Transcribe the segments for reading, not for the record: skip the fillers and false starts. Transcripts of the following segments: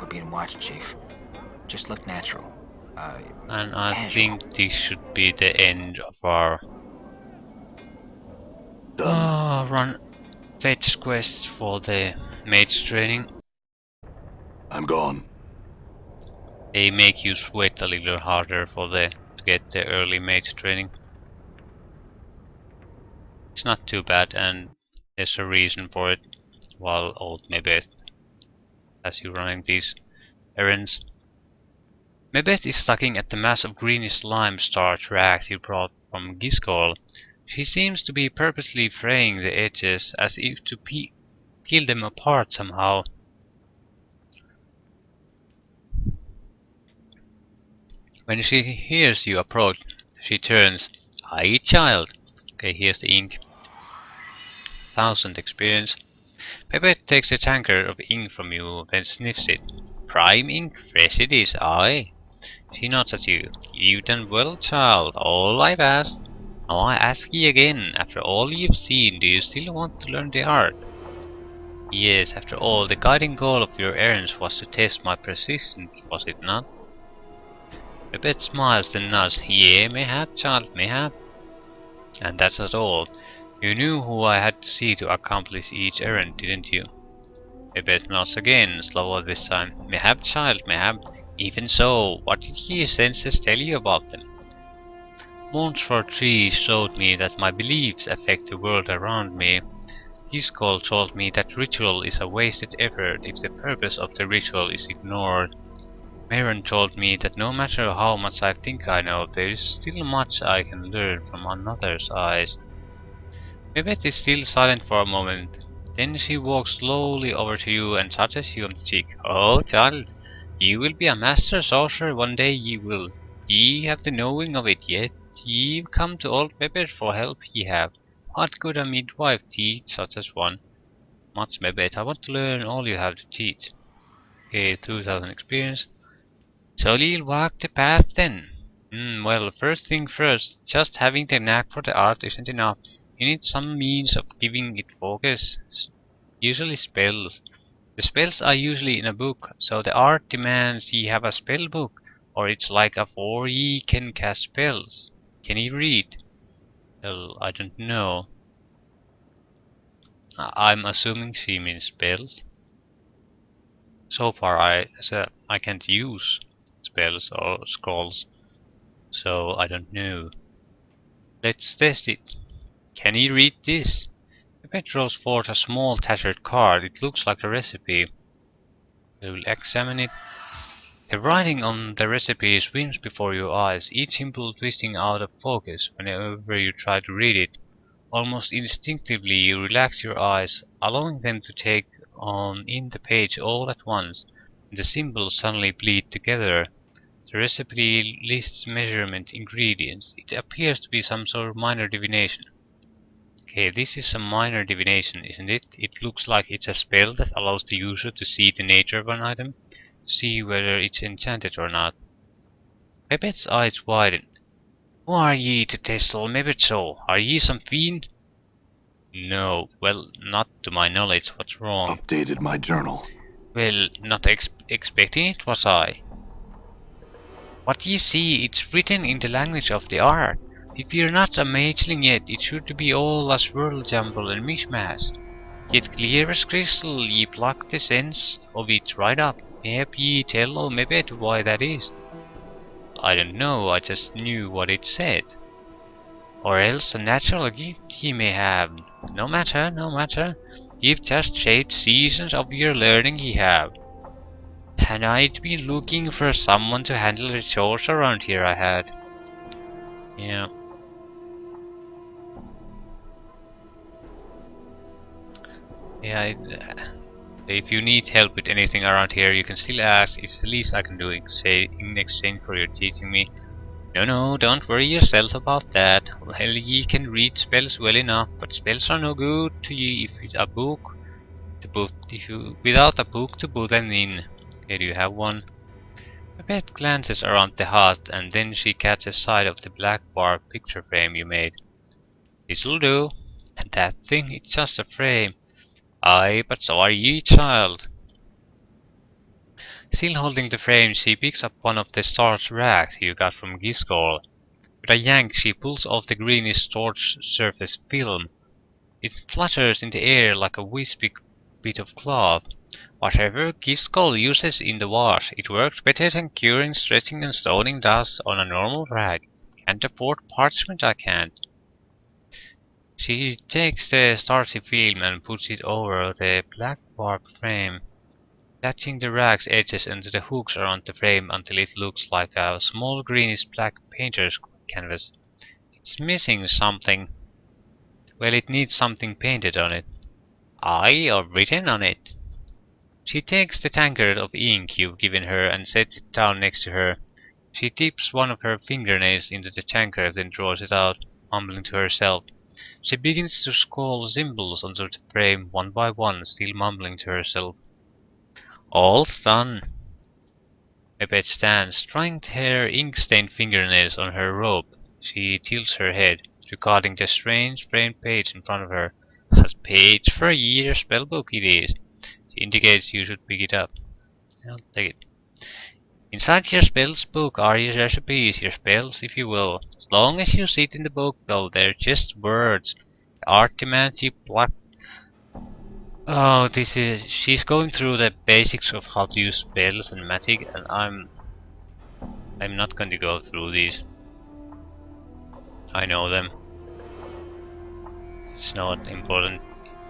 we're being watched, Chief. Just look natural. And I Casual. think this should be the end of our run fetch quest for the mage training. I'm gone. They make you sweat a little harder to get the early mage training. It's not too bad, and there's a reason for it. While old Mebeth, as you're running these errands. Mebeth is tugging at the mass of greenish slime star tracks you brought from Giscol. She seems to be purposely fraying the edges, as if to peel them apart somehow. When she hears you approach, she turns. Hi, child. Okay, here's the ink. 1000 experience. Mebeth takes a tankard of ink from you, then sniffs it. Prime ink, fresh it is, aye. She nods at you. You've done well, child. All I've asked. Now I ask ye again, after all you've seen, do you still want to learn the art? Yes, after all, the guiding goal of your errands was to test my persistence, was it not? Babette smiles then nods. Yea, mayhap, child, mayhap. And that's not all. You knew who I had to see to accomplish each errand, didn't you? Babette nods again, slower this time. Mayhap, child, mayhap. Even so, what did your senses tell you about them? Montfort Tree showed me that my beliefs affect the world around me. Giscol told me that ritual is a wasted effort if the purpose of the ritual is ignored. Maron told me that no matter how much I think I know, there is still much I can learn from another's eyes. Babette is still silent for a moment. Then she walks slowly over to you and touches you on the cheek. Oh, child, ye will be a master sorcerer one day, ye will. Ye have the knowing of it yet. Ye've come to old Babette for help, ye have. What could a midwife teach such as one? Much, Babette, I want to learn all you have to teach. Okay, 2000 experience. So you'll walk the path then? Well, first thing first, just having the knack for the art isn't enough. You need some means of giving it focus. Usually spells. The spells are usually in a book, so the art demands ye have a spell book, or it's like afore ye can cast spells. Can ye read? Well, I don't know. I'm assuming she means spells. So far I can't use spells or scrolls, so I don't know. Let's test it. Can he read this? Pepet draws forth a small tattered card. It looks like a recipe. We will examine it. The writing on the recipe swims before your eyes, each symbol twisting out of focus whenever you try to read it. Almost instinctively you relax your eyes, allowing them to take on in the page all at once, and the symbols suddenly bleed together. The recipe lists measurement ingredients. It appears to be some sort of minor divination. Okay, this is a minor divination, isn't it? It looks like it's a spell that allows the user to see the nature of an item, to see whether it's enchanted or not. Babette's eyes widen. Who are ye to test all Mebet so? Are ye some fiend? No, well, not to my knowledge. What's wrong? Updated my journal. Well, not expecting it, was I? What ye see, it's written in the language of the art. If you're not a mageling yet, it should be all a swirl jumble and mishmash. Yet clear as crystal, ye pluck the sense of it right up. Mayhap ye tell old Mebet why that is? I don't know, I just knew what it said. Or else a natural gift ye may have. No matter, no matter. You've just shaped seasons of your learning ye have. And I'd been looking for someone to handle the chores around here, I had. Yeah. Yeah, if you need help with anything around here, you can still ask. It's the least I can do, say, in exchange for your teaching me. No, don't worry yourself about that. Well, ye can read spells well enough, but spells are no good to ye if without a book to put them in. Okay, do you have one? Babette glances around the hut, and then she catches sight of the black bar picture frame you made. This'll do. And that thing, it's just a frame. Aye, but so are ye, child. Still holding the frame, she picks up one of the starch rags you got from Gisgol. With a yank, she pulls off the greenish starch surface film. It flutters in the air like a wispy bit of cloth. Whatever Gisgol uses in the wash, it works better than curing, stretching and stoning dust on a normal rag. Can't afford parchment, I can't. She takes the starchy film and puts it over the black warp frame, latching the rag's edges into the hooks around the frame until it looks like a small greenish black painter's canvas. It's missing something. Well, it needs something painted on it. Aye, or written on it. She takes the tankard of ink you've given her and sets it down next to her. She dips one of her fingernails into the tankard, then draws it out, mumbling to herself. She begins to scrawl symbols onto the frame one by one, still mumbling to herself. All's done. Babette stands, trying her ink-stained fingernails on her robe. She tilts her head, regarding the strange framed page in front of her. A page for a year spellbook it is. She indicates you should pick it up. I'll take it. Inside your spells book are your recipes, your spells, if you will. As long as you sit in the book, though, they're just words. The art demands you pluck. Oh, she's going through the basics of how to use spells and magic, and I'm not going to go through these. I know them. It's not important.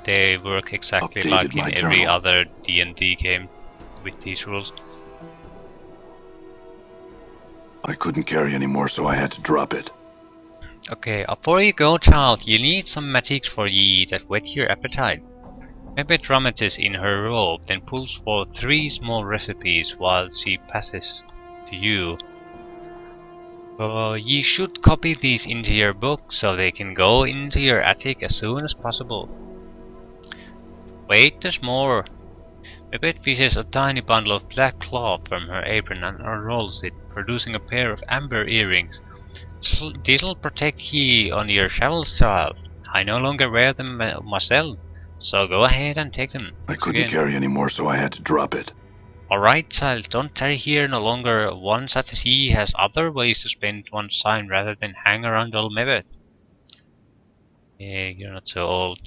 They work exactly Updated like my in every journal. other D&D game with these rules. I couldn't carry anymore, so I had to drop it. Okay, before you go, child, you need some magics for ye that whet your appetite. Mebet rummages in her robe, then pulls forth 3 small recipes while she passes to you. Ye should copy these into your book so they can go into your attic as soon as possible. Wait, there's more. Mebet fishes a tiny bundle of black cloth from her apron and unrolls it, producing a pair of amber earrings. This'll protect ye on your travels, child. I no longer wear them myself, so go ahead and take them. I couldn't carry anymore, so I had to drop it. Alright, child, don't tarry here no longer. One such as he has other ways to spend one's time rather than hang around old Mebet. Yeah, you're not so old.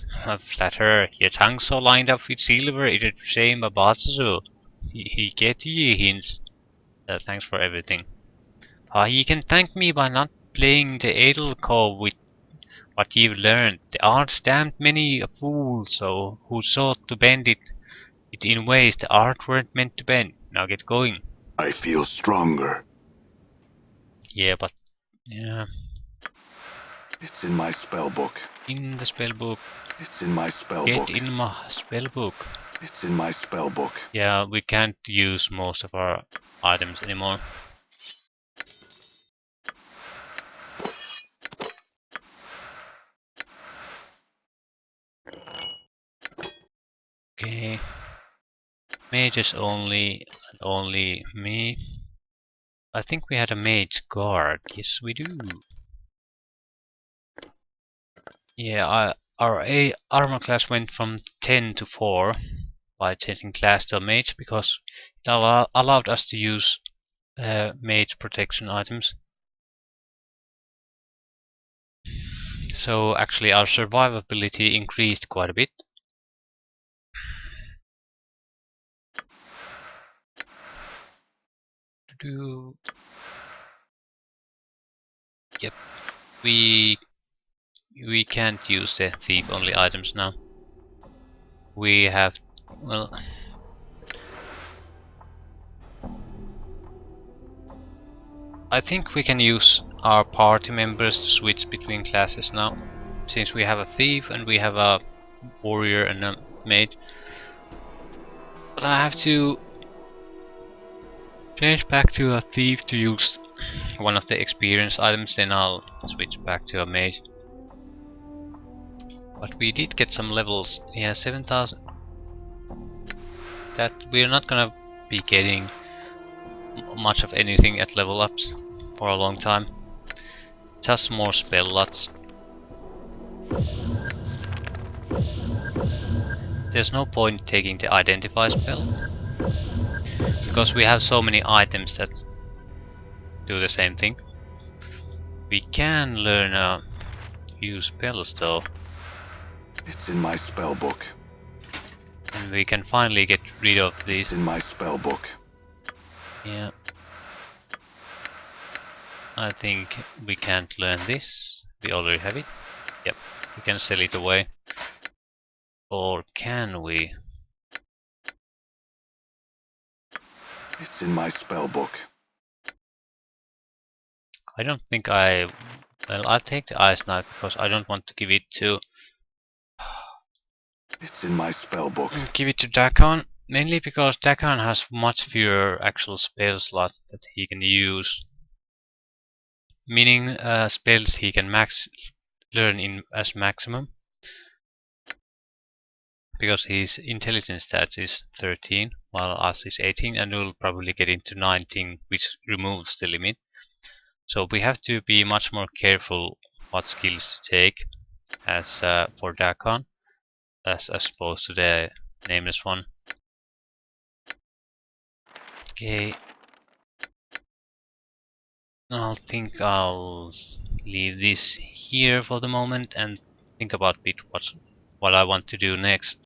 Flatter, your tongue's so lined up with silver, it'd shame about you. He get ye hints. Thanks for everything. Ye can thank me by not playing the Edelko with what you've learned. The art's damned many a fool so who sought to bend it in ways the art weren't meant to bend. Now get going. I feel stronger. Yeah, but yeah. It's in my spell book. In the spellbook. It's in my spell Get book. in my spellbook. It's in my spell book. Yeah, we can't use most of our items anymore. Okay. Mages only, and only me. I think we had a mage guard. Yes, we do. Yeah, our armor class went from 10 to 4 by changing class to a mage because it allowed us to use mage protection items. So actually our survivability increased quite a bit. Yep, we can't use the thief only items now. We have, well, I think we can use our party members to switch between classes now, since we have a thief and we have a warrior and a mage. But I have to change back to a thief to use one of the experience items, then I'll switch back to a mage. But we did get some levels. Yeah, 7,000. That we're not gonna be getting much of anything at level ups for a long time. Just more spell lots. There's no point taking the identify spell. because we have so many items that do the same thing. We can learn a few spells though, It's in my spell book. and we can finally get rid of It's these. in my spell book. Yeah. I think we can't learn this. We already have it. Yep. We can sell it away. Or can we? It's in my spell book. I don't think I... Well, I'll take the Ice Knife because I don't want to give it to... It's in my spell book. Give it to Dakan. Mainly because Dakan has much fewer actual spell slots that he can use. Meaning spells he can learn in as maximum. Because his intelligence stat is 13, while ours is 18, and we'll probably get into 19, which removes the limit. So we have to be much more careful what skills to take as for Dakan, as opposed to the nameless one. Okay. I think I'll leave this here for the moment and think about what I want to do next.